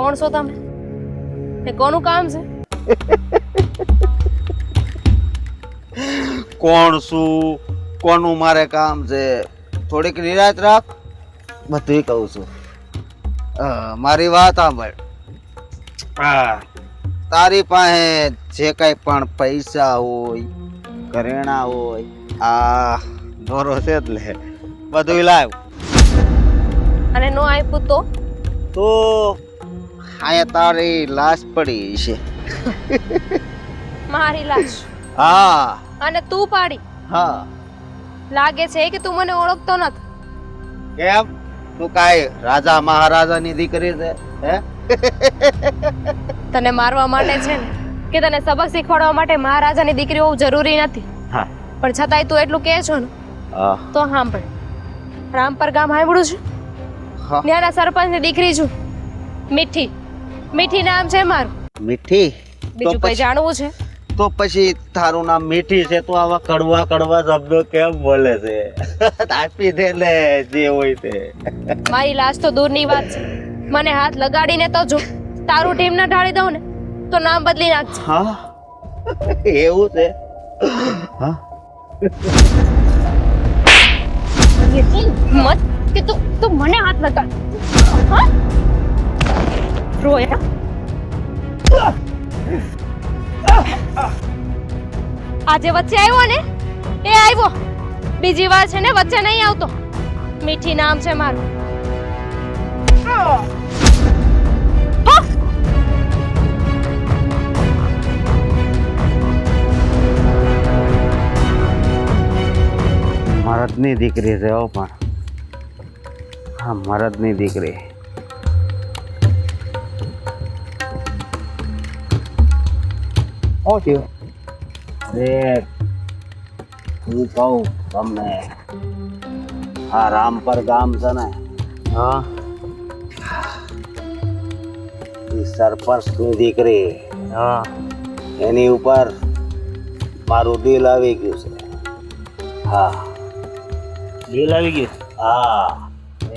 કોણ છો તમે ને કોનું કામ છે? કોણ છું, કોનું મારે કામ છે, થોડીક નિરાત રાખ, બધું કહું છું. મારી વાત સાંભળ. તારી પાસે જે કઈ પણ પૈસા હોય, ઘરેણા હોય, આ દોરો છે એટલે બધું લાવ. અને નો આપ્યું તો અહીંયા તારી લાશ પડી છે. મારી લાશ? હા. અને તું પાડી? હા. લાગે છે કે તું મને ઓળખતો નથી. કેમ? તું કાઈ રાજા મહારાજાની દીકરી છે? હે? તને મારવા માટે છે ને કે તને સબક શીખવાડવા માટે મહારાજાની દીકરી હોવું જરૂરી નથી. હા. પણ છતાંય તું એટલું કહે છો ને તો સાંભળ. રામપર ગામ સાંભળું છું. ત્યાંના સરપંચની દીકરી છું, મીઠી. મીઠી નામ છે મારું. મીઠી? બીજું કઈ જાણવું છે? તો પછી તારું નામ મીઠી છે તો આવા કડવા કડવા શબ્દો કેમ બોલે છે? આપી દે ને જે હોય તે. મારી લાશ તો દૂરની વાત છે. મને હાથ લગાડીને તો જો તારું ટીમ ના ઢાળી દઉં ને તો નામ બદલી નાખજે. હા એવું છે? હા. મત કે તું મને હાથ લગાડ. હા રોયા. આજે વચ્ચે આવ્યો ને એ આવ્યો, બીજી વાર છે ને વચ્ચે નહીં આવતો. મીઠી નામ છે મારું. મરદની દીકરી છે હો, પણ હા મરદની દીકરી. શું થયું? અરે હું કહું તમને, આ રામપર ગામ છે ને, હા એ સરપંચની દીકરી, હા એની ઉપર મારું દિલ આવી ગયું છે. હા દિલ આવી ગયું? હા.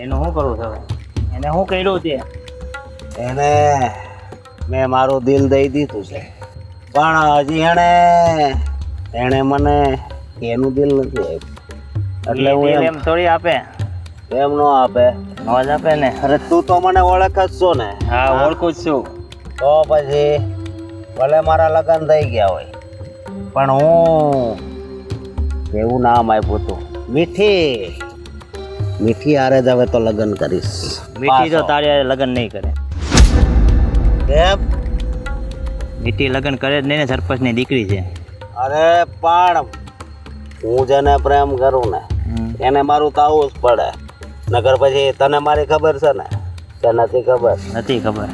એનું શું કરવું છે? એને શું કર્યું છે? એને મેં મારું દિલ દઈ દીધું છે, પણ હજી એને મને એનું દિલ નથી આપ્યું. એટલે હું એમ થોડી આપે. એમ નો આપે. નો જ આપે ને. અરે તું તો મને ઓળખ જ છો ને. હા ઓળખું જ છું. તો પછી ભલે મારા લગ્ન થઈ ગયા હોય પણ હું એવું નામ આપ્યું હતું મીઠી. મીઠી આરે જ હવે તો લગ્ન કરીશ. મીઠી તો તારે લગ્ન નહીં કરે. કેમ? મીઠી લગ્ન કરે જ નહીં ને, સરપંચની દીકરી છે. અરે પણ હું જેને પ્રેમ કરું ને એને મારું તો આવું જ પડે. નગર પછી તને મારી ખબર છે ને કે નથી ખબર? નથી ખબર.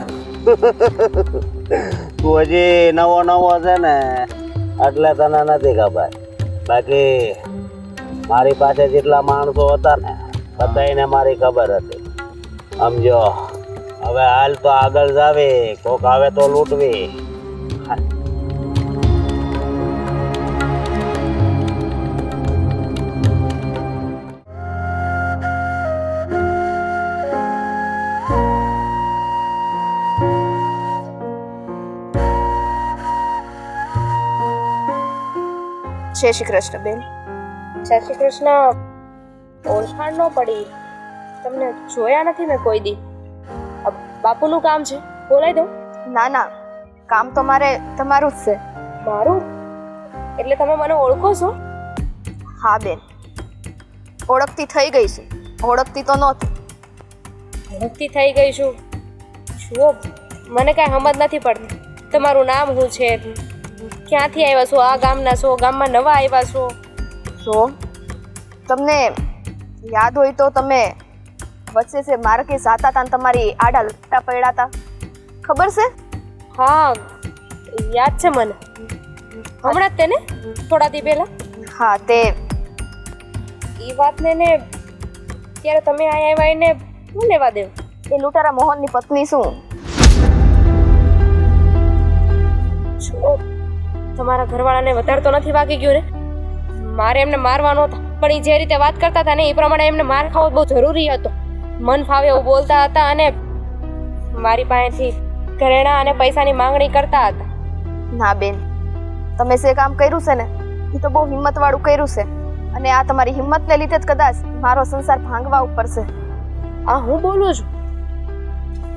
તું હજી નવો છે ને એટલે તને નથી ખબર. બાકી મારી પાસે જેટલા માણસો હતા ને બધાને મારી ખબર હતી. સમજો. હવે હાલ તો આગળ જાવી, કોક આવે તો લૂંટવી. જય શ્રી કૃષ્ણ બેન. જય શ્રી કૃષ્ણ. ઓળખાણ ન પડી, તમને જોયા નથી મેં કોઈ દી. બાપુનું કામ છે, બોલાવી દઉં? ના ના, કામ તો મારે તમારું જ છે. મારું? એટલે તમે મને ઓળખો છો? હા બેન, ઓળખતી થઈ ગઈ છું. ઓળખતી તો નહોતી. ઓળખતી થઈ ગઈ છું? જુઓ, મને કાંઈ સમજ નથી પડતી. તમારું નામ શું છે? ક્યાંથી આવ્યા છો? આ ગામના છો? ગામમાં નવા આવ્યા છો? જો તમને યાદ હોય તો તમે વચ્ચે છે માર્કેટ જાતા હતા ને તમારી આડા લટ્ટા પડ્યા હતા, ખબર છે? હા યાદ છે મને. હમણાં જ તેને થોડા દી પહેલા. હા તે એ વાતને ને ત્યારે તમે અહીંયા આવ્યા એને શું લેવા દેવ? એ લૂંટારા મોહનની પત્ની શું. જો તમારા ઘરવાળાને વધારે તો નથી વાગી ગયું ને? મારે એમને મારવાનો હતા, પણ એ જે રીતે વાત કરતા હતા ને એ પ્રમાણે એમને માર ખાવો બહુ જરૂરી હતો. મન ફાવે એવું બોલતા હતા અને મારી પાસેથી ઘરેણા અને પૈસાની માંગણી કરતા હતા. ના બેન, તમે જે કામ કર્યું છે ને એ તો બહુ હિંમતવાળું કર્યું છે, અને આ તમારી હિંમતને લીધે જ કદાચ મારો સંસાર ભાંગવા ઉપર છે. આ હું બોલું છું?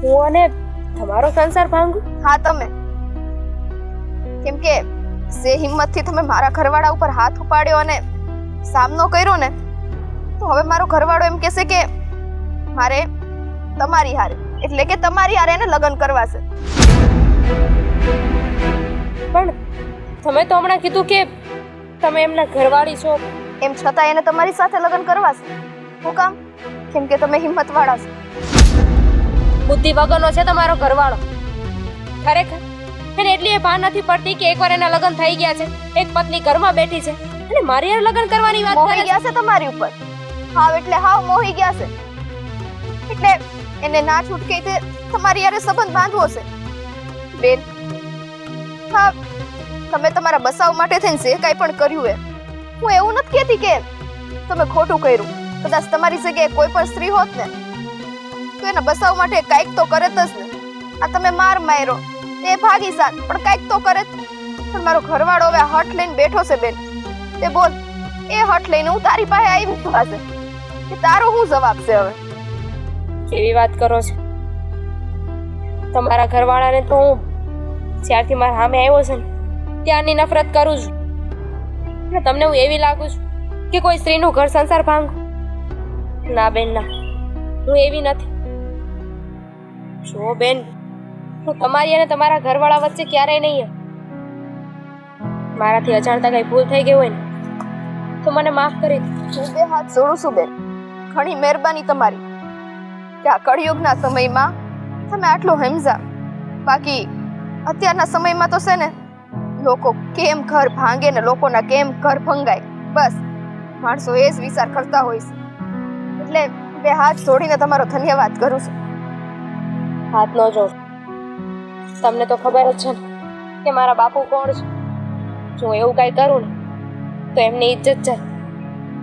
હું અને તમારો સંસાર ભાંગું? હા તમે, કેમ કે જે હિંમતથી તમે મારા ઘરવાળા ઉપર હાથ ઉપાડ્યો અને સામનો કર્યો ને, તો હવે મારો ઘરવાળો એમ કહેશે કે મારે તમારી હારે, એટલે કે તમારી હારે એને લગ્ન કરવા છે. પણ તમે તો હમણાં કીધું કે તમે એમના ઘરવાળી છો. એમ છતાં એને તમારી સાથે લગ્ન કરવા છે. શું કામ? કેમ કે તમે હિંમતવાળા છો. બુદ્ધિ વગરનો છે તમારો ઘરવાળો. ખરેખર એને એટલી એ ભાન નથી પડતી કે એકવાર એના લગ્ન થઈ ગયા છે, એક પત્ની ઘરમાં બેઠી છે અને મારી હારે લગ્ન કરવાની વાત મોહી કરે છે. ગયા છે તમારી ઉપર. હાવ એટલે હાવ મોહી ગયા છે. એટલે એને ના છૂટકે તે તમારી હારે સંબંધ બાંધવો છે. બેન, હા, તમે તમારા બસાવ માટે થઈને જે કાંઈ પણ કર્યું એ, હું એવું નથી કહેતી કે તમે ખોટું કર્યું. કદાચ તમારી જગ્યાએ કોઈ પણ સ્ત્રી હોત ને તો એના બસાવ માટે કાંઈક તો કરે જ ને. આ તમે માર માર્યો, તે ભાગી જાત, પણ કાંઈક તો કરે જ. પણ મારો ઘરવાળો હવે હઠ લઈને બેઠો છે બેન. તે બોલ, એ હઠ લઈને હું તારી પાસે આવી પાસે કે તારો શું જવાબ છે હવે? કેવી વાત કરો છો? તમારા ઘરવાળાને તો હું જ્યારથી મારા સામે આવ્યો છે ને ત્યારની નફરત કરું છું. અને તમને હું એવી લાગુ છું કે કોઈ સ્ત્રીનું ઘર સંસાર ભાંગું? ના બેન ના, હું એવી નથી. જો બેન, હું તમારી અને તમારા ઘરવાળા વચ્ચે ક્યારેય નહીં. મારાથી અજાણતા કઈ ભૂલ થઈ ગઈ હોય ને તો મને માફ કરી દો. હું બે હાથ જોડું છું બેન. ઘણી મહેરબાની તમારી કે આ કળિયુગના સમયમાં તમે આટલું સમજા. બાકી અત્યારના સમયમાં તો છે ને, લોકો કેમ ઘર ભાંગે ને લોકોના કેમ ઘર ભંગાય, બસ માણસો એ જ વિચાર કરતા હોય છે. એટલે બે હાથ જોડીને તમારો ધન્યવાદ કરું છું. હાથ ન જોડ. તમને તો ખબર જ છે ને કે મારા બાપુ કોણ છે. જો હું એવું કાંઈ કરું ને તો એમની ઇજ્જત જાય.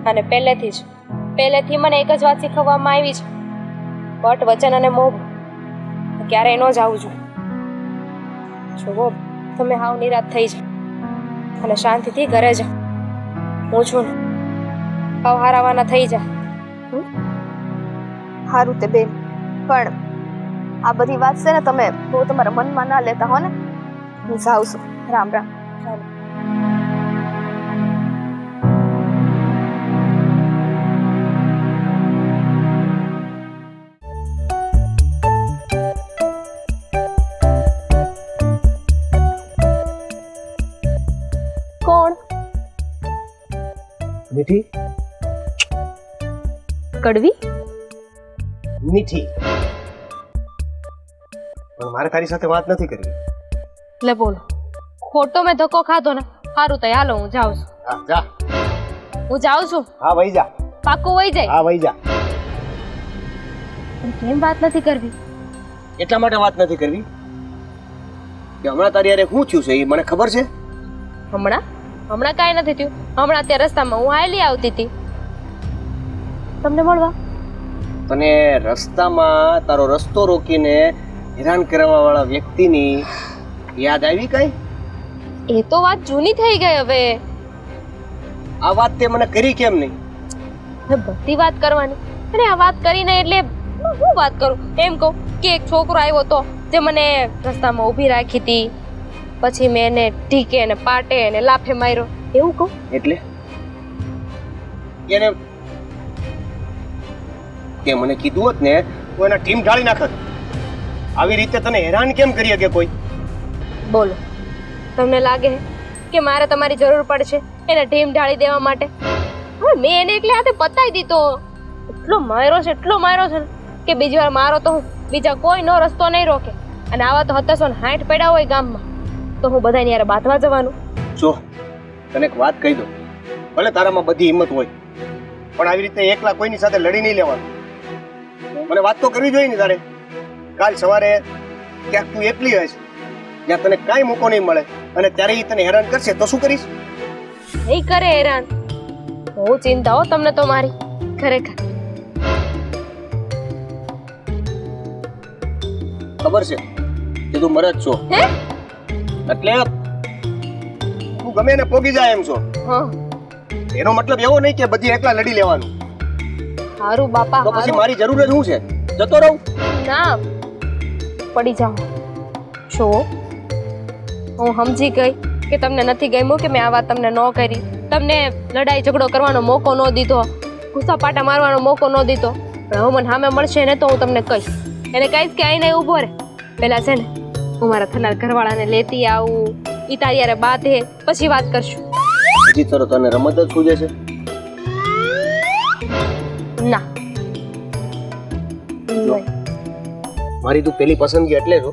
અને પહેલેથી મને એક જ વાત શીખવવામાં આવી છે, બટ વચન અને મોહ ક્યારેય ન જાવું જોઈએ. જુઓ, તમે હાવ નિરાશ થઈ જાઓ અને શાંતિથી ઘરે જાઓ. હું છું ને, હાવ હારાવાના થઈ જા. સારું તે બેન, પણ આ બધી વાત છે ને તમે બહુ તમારા મનમાં ના લેતા હો ને. હું જાઉં છું. રામ રામ. કોણ? મીઠી કડવી? મીઠી, પણ મારે તારી સાથે વાત નથી કરવી. લે બોલો, ખોટો મેં ધક્કો ખાધો ને? સારું તો હાલો, હું જાઉં છું. હા જા. હું જાઉં છું. હા વહી જા. પાક્કું વહી જાય? હા વહી જા. પણ કેમ વાત નથી કરવી? એટલા માટે વાત નથી કરવી કે હમણાં તારી યારે શું થયું છે એ મને ખબર છે. હમણાં કાંઈ નથી થયું. હમણાં ત્યાં રસ્તામાં હું હાલી આવતી હતી તમને મળવા. તને રસ્તામાં તારો રસ્તો રોકીને હેરાન કરવા વાળા વ્યક્તિની યાદ આવી કઈ? એ તો વાત જૂની થઈ ગઈ હવે. આ વાત તે મને કરી કેમ નહીં? બધી વાત કરવાની, અને આ વાત કરીને એટલે હું વાત કરું? એમ કહું કે એક છોકરો આવ્યો તો જે મને રસ્તામાં ઊભી રાખી હતી, પછી મેં એને ઢીકે ને પાટે ને લાફે માર્યો, એવું કહું? એટલે એને તે મને કીધું હોત ને તો એના ટીમ ઢાળી નાખત. આવી રીતે તને હેરાન કેમ કરી શકે કોઈ? બોલો, તમને લાગે કે મારે તમારી જરૂર પડશે એને ટીમ ઢાળી દેવા માટે? હવે મેં એને એકલે હાથે પતાવી દીધો. એટલો માર્યો છે ને કે બીજી વાર મારો તો હું બીજા કોઈ નો રસ્તો નહીં રોકે. અને આવા તો 760 પડ્યા હોય ગામમાં, તો હું બધાની યાર બાંધવા જવાનું? જો તને એક વાત કહી દઉં, ભલે તારામાં બધી હિંમત હોય, પણ આવી રીતે એકલા કોઈની સાથે લડી નહીં લેવાનું. મને વાત તો કરવી જોઈએ ને તારે. કાલ સવારે ક્યાંક તું એકલી હશે, ત્યાં તને કાંઈ મોકો નહીં મળે, અને ત્યારે એ તને હેરાન કરશે તો શું કરીશ? નહીં કરે હેરાન. બહુ ચિંતા હો તમને તો મારી, ખરેખર. ખબર છે કે તું મરદ છો હે એટલે તું ગમે એને પોગી જાય એમ છો. હા એનો મતલબ એવો નહીં કે બધી એકલા લડી લેવાનું. હારું બાપા તો પછી હારું. મારી જરૂર જ શું છે? જતો રહું? ના પડી જાઓ. જો હું સમજી ગઈ કે તમને નથી ગમ્યું કે મેં આ વાત તમને ન કરી, તમને લડાઈ ઝઘડો કરવાનો મોકો ન દીધો, ગુસ્સા પાટા મારવાનો મોકો ન દીધો. પણ હવે મને સામે મળશે ને તો હું તમને કહીશ. એને કહીશ કે આઈને ઊભો રહે. પહેલા છે ને હું મારા થનાર ઘરવાળાને લેતી આવું, ઈ તારી યારે બાંધે, પછી વાત કરશું. હજી તરત તને રમત જ સૂજે છે? ના નહીં. મારી તું પેલી પસંદગી એટલે છો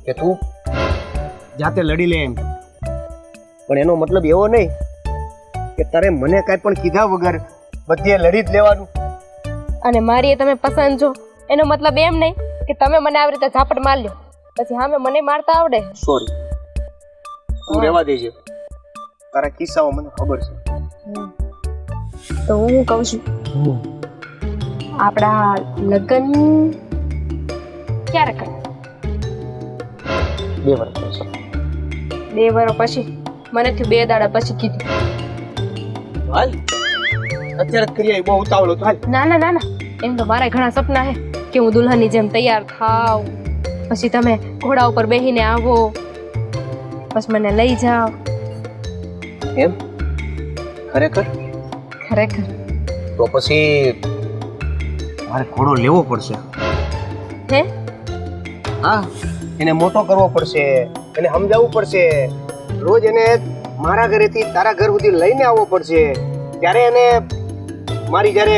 કે તું જાતે લડી લે એમ, પણ એનો મતલબ એવો નહીં કે તારે મને કાંઈ પણ કીધા વગર બધે લડી જ લેવાનું. અને મારી એ તમે પસંદ છો એનો મતલબ એમ નહીં કે તમે મને આવી રીતે ઝાપટ માર લ્યો પછી સામે મને મારતા આવડે. સોરી, તું રહેવા દેજે. તારા કિસ્સાઓ મને ખબર છે. તો હું કહું છું આપણા લગ્ન ક્યારે કરે? 2 વર્ષ પછી. 2 વર્ષ પછી? મને થયું 2 દાડા પછી કીધું. હાલ અત્યારે જ કરી આવી, બહુ ઉતાવળ હતો. હાલ. ના ના ના ના, એમ તો મારા ઘણા સપના છે કે હું દુલ્હનની જેમ તૈયાર થાવ, પછી તમે ઘોડા ઉપર બેસીને આવો, પછી મને લઈ જાઓ. એમ? ખરેખર? ખરેખર. તો પછી મારે ઘોડો લેવો પડશે. હે? હા, એને મોટો કરવો પડશે, એને સમજાવવું પડશે, રોજ એને મારા ઘરેથી તારા ઘર સુધી લઈને આવવો પડશે. ત્યારે એને મારી જ્યારે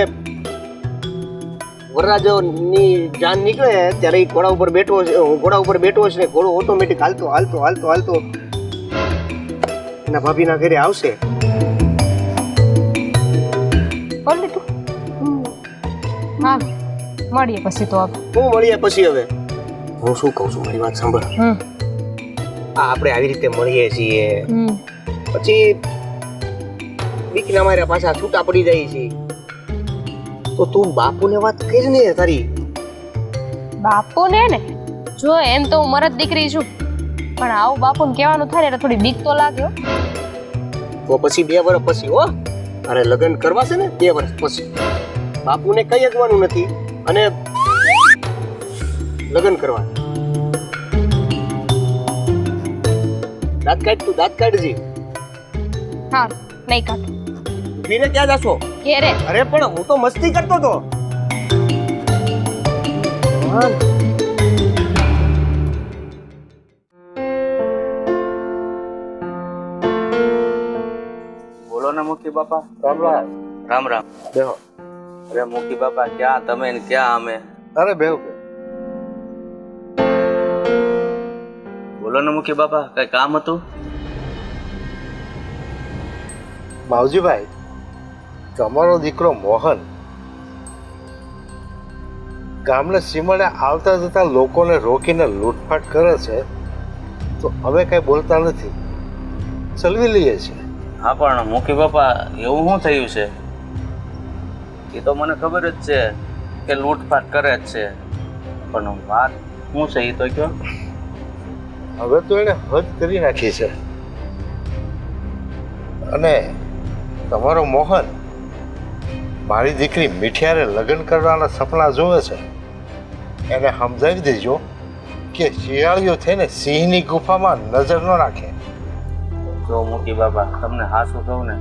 વરરાજોની જાન નીકળે ત્યારે એ ઘોડા ઉપર બેઠો છે, હું ઘોડા ઉપર બેઠો છે ને ઘોડો ઓટોમેટિક હાલતો હાલતો હાલતો હાલતો એના ભાભીના ઘરે આવશે. બોલ તું. હા મળીએ પછી તો આપણે. હું મળીએ પછી. હવે હું શું કહું છું, મારી વાત સાંભળ. આપણે આવી રીતે મળીએ છીએ, પછી બીકના માર્યા પાછા છૂટા પડી જાય છે, તો તું બાપુને વાત કરી ને તારી. બાપુને ને જો એમ તો હું મરદ દીકરી છું, પણ આવું બાપુને કહેવાનું થાય ને એટલે થોડી બીક તો લાગે હો. તો પછી 2 વર્ષ પછી હો, અરે લગ્ન કરવા છે ને 2 વર્ષ પછી. બાપુને કઈ અગવાનું નથી અને લગ્ન કરવા. દાંત કાઢ, તું દાંત કાઢજી. હા નહીં કાઢ. વીરે ક્યાં જાશો? ઘેરે. અરે પણ હું તો મસ્તી કરતો હતો. બોલો ને મુખી બાપા. રામ રામ. રામ રામ. બેહો. અરે મુખી બાપા, ક્યાં તમે ને ક્યાં અમે? અરે બેહો. બોલો ને મુખી બાપા, કઈ કામ હતું? માવજીભાઈ, તમારો દીકરો મોહન ગામના સીમાડે આવતા જતા લોકોને રોકીને લૂંટફાટ કરે છે, તો અમે કઈ બોલતા નથી, ચલવી લઈએ છીએ. હા પણ મુખી બાપા, એવું શું થયું છે? એ તો મને ખબર જ છે કે લૂંટફાટ કરે જ છે, પણ વાત શું છે એ તો કયો. હવે તો એને હદ કરી નાખી છે, અને તમારો મોહન મારી દીકરી મીઠિયારે લગ્ન કરવાના સપના જોવે છે. એને સમજાવી દેજો કે શિયાળીઓ થઈને સિંહની ગુફામાં નજર ન રાખે. જો મુખી બાપા, તમને હાસું કહું ને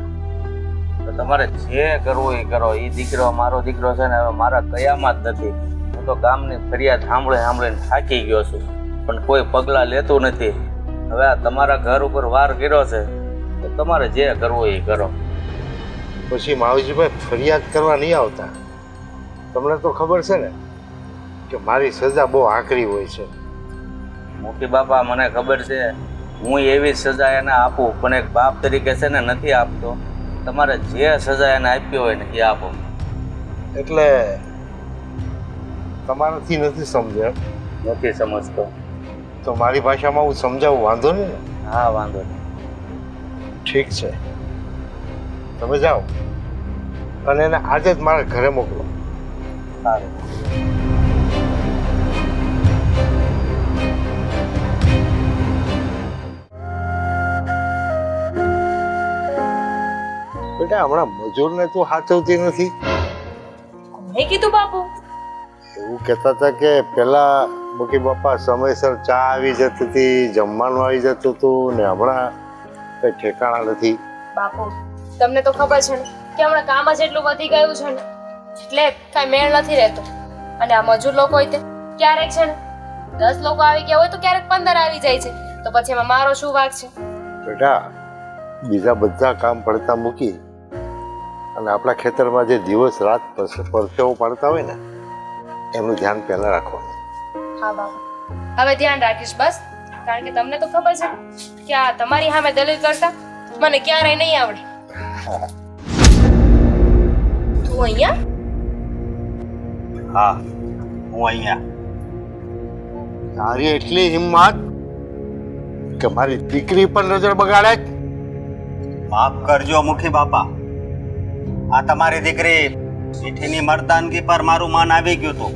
તો તમારે જે કરવું એ કરો. એ દીકરો, મારો દીકરો છે ને હવે મારા કયામાં જ નથી. હું તો ગામની ફરિયાદ સાંભળીને થાકી ગયો છું, પણ કોઈ પગલાં લેતું નથી. હવે આ તમારા ઘર ઉપર વાર કર્યો છે તો તમારે જે કરવું એ કરો. પછી માવજીભાઈ ફરિયાદ કરવા નહીં આવતા. તમને તો ખબર છે ને કે મારી સજા બહુ આકરી હોય છે. મુખી બાપા, મને ખબર છે, હું એવી સજા એને આપું, પણ એક બાપ તરીકે છે ને નથી આપતો. તમારે જે સજા એને આપી હોય ને એ આપો. એટલે તમારાથી નથી સમજે? નથી સમજતો. તો મારી ભાષામાં હું સમજાવું, વાંધો નહીં ને? હા, વાંધો નહીં. ઠીક છે, તમે જાઓ અને એને આજે જ મારા ઘરે મોકલો. સારું. હમણાં મજૂરને તું સાચવતી નથી? કોણે કીધું બાપુ? એવું કહેતા હતા કે પેલા મુકી બાપા સમયસર ચા આવી જતી હતી, જમવાનું આવી જતું હતું, ને હમણાં કઈ ઠેકાણા નથી. બાપુ તમને તો ખબર છે ને કે હમણાં કામ જ એટલું વધી ગયું છે ને એટલે કાંઈ મેળ નથી રહેતો. અને આ મજૂર લોકો હોય તે ક્યારેક છે ને 10 લોકો આવી ગયા હોય તો ક્યારેક 15 આવી જાય છે, તો પછી એમાં મારો શું વાંક છે? બેટા, બીજા બધા કામ પડતા મૂકી અને આપણા ખેતરમાં જે દિવસ રાત પરસેવો પાડતા હોય ને એનું ધ્યાન પહેલા રાખવાનું. હા બાપુ, હવે ધ્યાન રાખીશ બસ. કારણ કે તમને તો ખબર છે કે આ તમારી સામે દલીલ કરતા મને ક્યારેય નહીં આવડે. તું અહીંયા? હા, હું અહીંયા. તારી એટલી હિંમત કે મારી દીકરી પર નજર બગાડે? માફ કરજો મુખી બાપા, આ તમારી દીકરી મીઠીની મર્દાનગી પર મારું મન આવી ગયું હતું,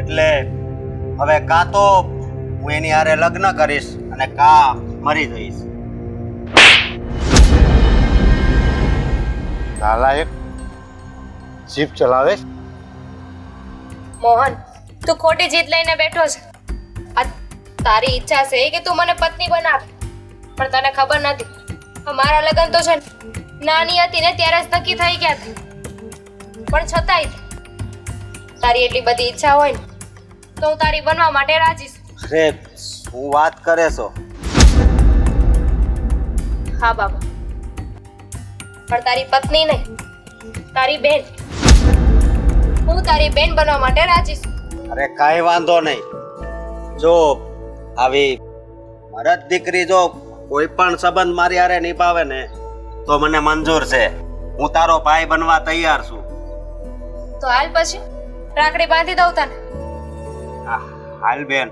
એટલે હવે કાં તો હું એની હારે લગ્ન કરીશ અને કાં મરી જઈશ. નાલાયક, જીપ ચલાવે? મોહન, તું ખોટી જીત લઈને બેઠો છે. આ તારી ઈચ્છા છે કે તું મને પત્ની બનાવ, પણ તને ખબર નથી મારા લગ્ન તો છે ને નાની હતી ને ત્યારે જ નક્કી થઈ ગયા હતા. પણ છતાંય તારી એટલી બધી ઈચ્છા હોય ને તો હું તારી બનવા માટે રાજી છું. અરે શું વાત કરે છો? હા બાબા, પણ તારી પત્ની નહીં, તારી બેન. હું તારી બેન બનવા માટે રાજી છું. અરે કાંઈ વાંધો નહીં. જો આવી મરદ દીકરી જો કોઈ પણ સંબંધ મારી હારે નિભાવે ને તો મને મંજૂર છે. હું તારો ભાઈ બનવા તૈયાર છું. તો હાલ પછી રાખડી બાંધી દઉં તને. હાલ બેન.